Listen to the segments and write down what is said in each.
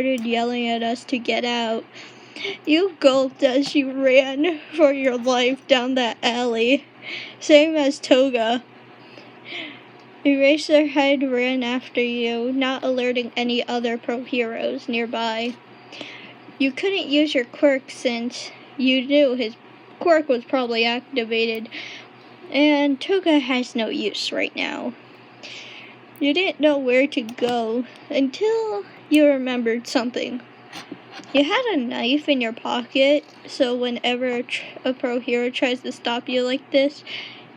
started yelling at us to get out. You gulped as you ran for your life down that alley, same as Toga. Eraserhead ran after you, not alerting any other pro heroes nearby. You couldn't use your quirk since you knew his quirk was probably activated, and Toga has no use right now. You didn't know where to go until you remembered something. You had a knife in your pocket, so whenever a pro hero tries to stop you like this,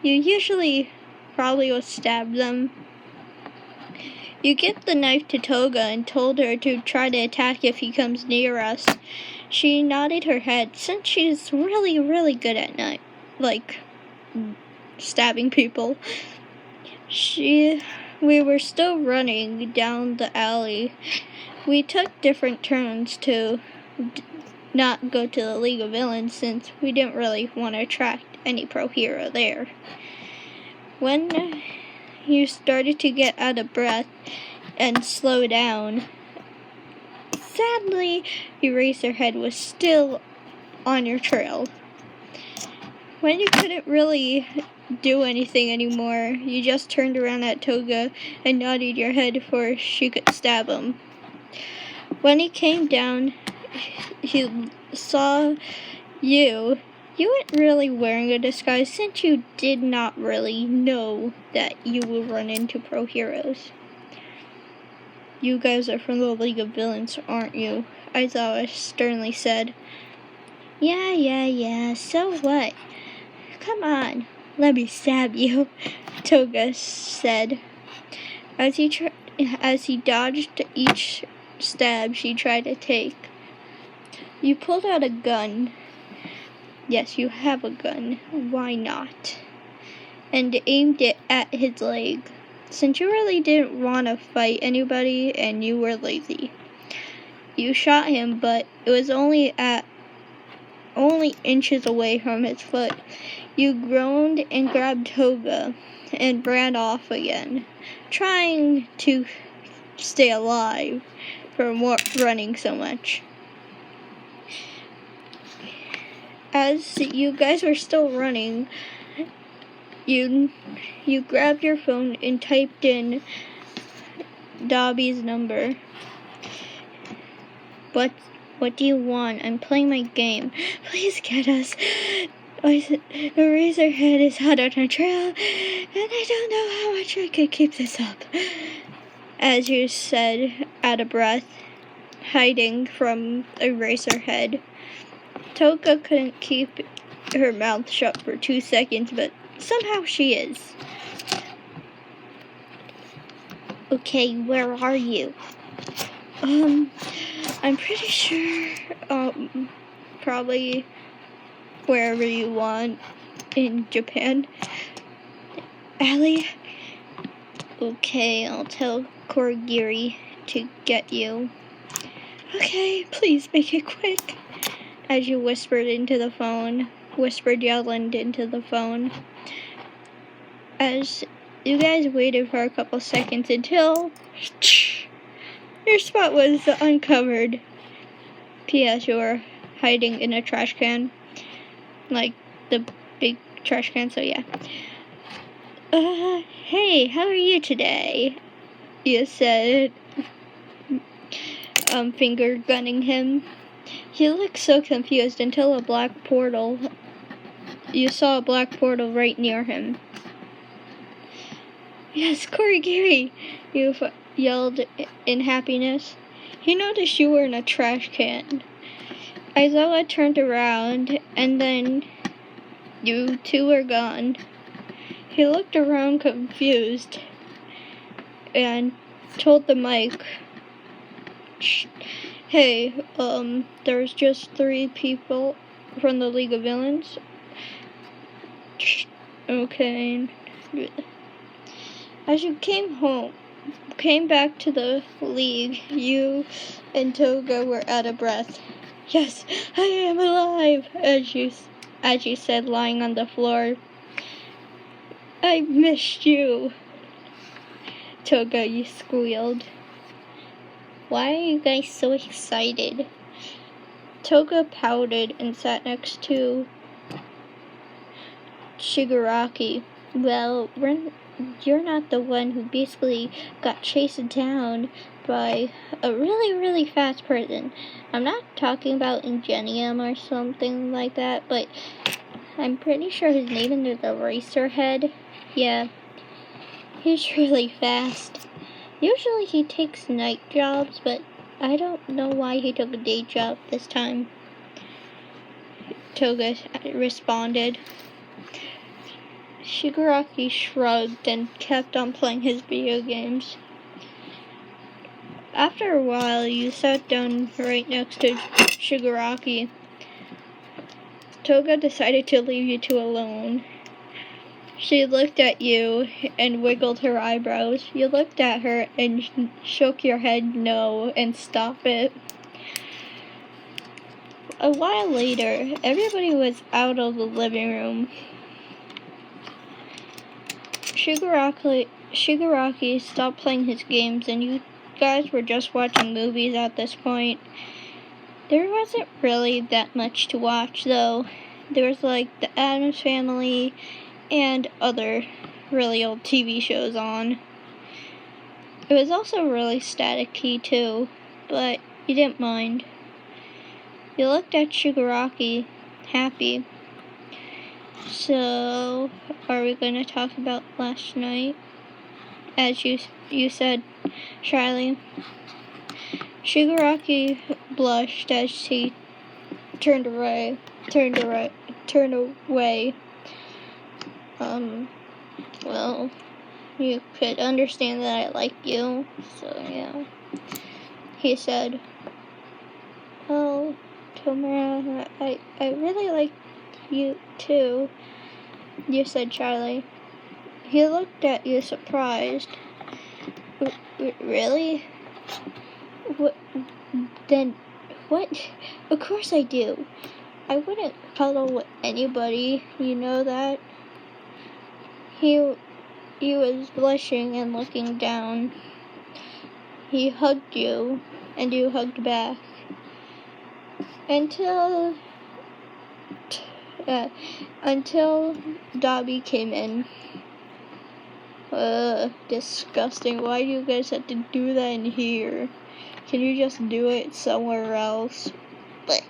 you usually probably will stab them. You give the knife to Toga and told her to try to attack if he comes near us. She nodded her head since she's really, really good at stabbing people. We were still running down the alley. We took different turns to not go to the League of Villains since we didn't really want to attract any pro hero there. When you started to get out of breath and slow down, sadly, Eraserhead was still on your trail. When you couldn't really do anything anymore, you just turned around at Toga and nodded your head before she could stab him. When he came down, he saw you. You weren't really wearing a disguise since you did not really know that you will run into pro heroes. You guys are from the League of Villains, aren't you? Aizawa sternly said. Yeah, so what? Come on, let me stab you, Toga said. As he dodged each stab she tried to take. You pulled out a gun. Yes, you have a gun. Why not? And aimed it at his leg, since you really didn't want to fight anybody and you were lazy. You shot him, but it was only inches away from his foot. You groaned and grabbed Toga and ran off again, trying to stay alive from running so much. As you guys were still running, you grabbed your phone and typed in Dobby's number. What do you want? I'm playing my game. Please get us. The Razorhead is hot on our trail, and I don't know how much I could keep this up. As you said, out of breath, hiding from a Razorhead. Toga couldn't keep her mouth shut for 2 seconds, but somehow she is. Okay, where are you? I'm pretty sure, probably wherever you want in Japan. Allie? Okay, I'll tell Korigiri to get you. Okay, please make it quick. As you whispered yelling into the phone. As you guys waited for a couple seconds until your spot was uncovered. P.S. You were hiding in a trash can. Like the big trash can, so yeah. Hey, how are you today? You said, finger gunning him. He looked so confused until you saw a black portal right near him. Yes, Korigiri, you yelled in happiness. He noticed you were in a trash can. Aizawa turned around, and then you two were gone. He looked around confused and told the mic, hey, there's just 3 people from the League of Villains. Okay. As you came back to the League, you and Toga were out of breath. Yes, I am alive, as you said, lying on the floor. I missed you, Toga, you squealed. Why are you guys so excited? Toga pouted and sat next to Shigaraki. Well, you're not the one who basically got chased down by a really, really fast person. I'm not talking about Ingenium or something like that, but I'm pretty sure his name is the Racerhead. Yeah, he's really fast. Usually he takes night jobs, but I don't know why he took a day job this time. Toga responded. Shigaraki shrugged and kept on playing his video games. After a while, you sat down right next to Shigaraki. Toga decided to leave you two alone. She looked at you and wiggled her eyebrows. You looked at her and shook your head no and stopped it. A while later, everybody was out of the living room. Shigaraki stopped playing his games and you guys were just watching movies at this point. There wasn't really that much to watch though. There was like the Addams Family and other really old TV shows on. It was also really staticky too, but you didn't mind. You looked at Shigaraki, happy. So, are we going to talk about last night? As you said, Charlie. Shigaraki blushed as he turned away. Well, you could understand that I like you, so yeah. He said, "Oh, Tomura, I really like you too," you said, Charlie. He looked at you surprised. Really? What? Then, what? Of course I do. I wouldn't cuddle with anybody, you know that? He was blushing and looking down. He hugged you, and you hugged back. Until Dobby came in. Disgusting. Why do you guys have to do that in here? Can you just do it somewhere else? But,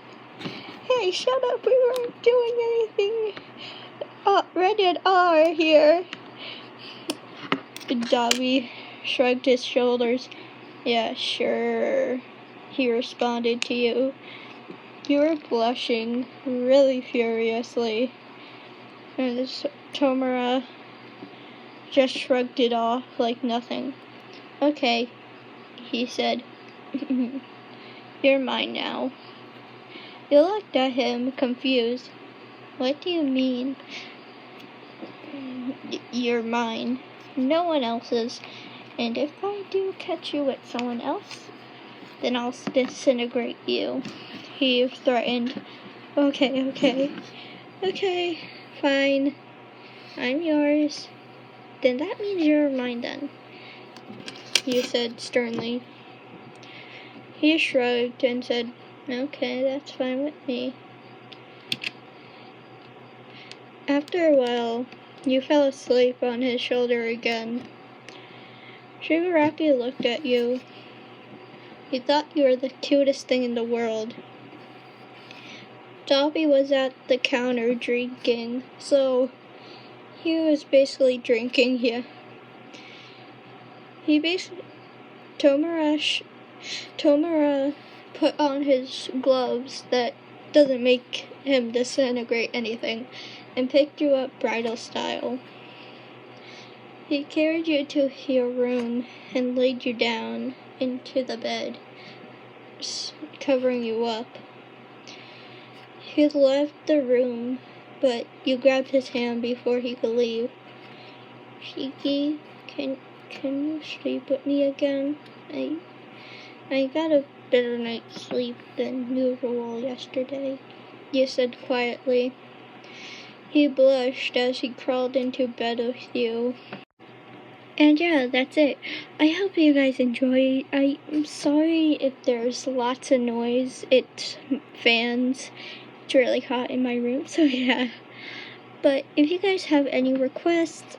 hey, shut up, we weren't doing anything. Rated R here. Dobby shrugged his shoulders. Yeah, sure. He responded to you. You were blushing really furiously. And Tomura just shrugged it off like nothing. Okay, he said. You're mine now. You looked at him, confused. What do you mean? You're mine. No one else's. And if I do catch you with someone else, then I'll disintegrate you. He threatened. Okay, fine. I'm yours. Then that means you're mine then, you said sternly. He shrugged and said, okay, that's fine with me. After a while, you fell asleep on his shoulder again. Shigaraki looked at you. He thought you were the cutest thing in the world. Dobby was at the counter drinking, so he was basically drinking here. Tomura put on his gloves that doesn't make him disintegrate anything and picked you up bridal style. He carried you to your room and laid you down into the bed, covering you up. He left the room, but you grabbed his hand before he could leave. Shiki, can you sleep with me again? I got a better night's sleep than usual yesterday, you said quietly. He blushed as he crawled into bed with you. And yeah, that's it. I hope you guys enjoy. I'm sorry if there's lots of noise. It's fans. It's really hot in my room, so yeah. But if you guys have any requests,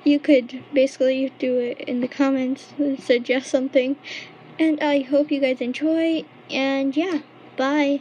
you could basically do it in the comments, suggest something. And I hope you guys enjoy, and yeah, bye.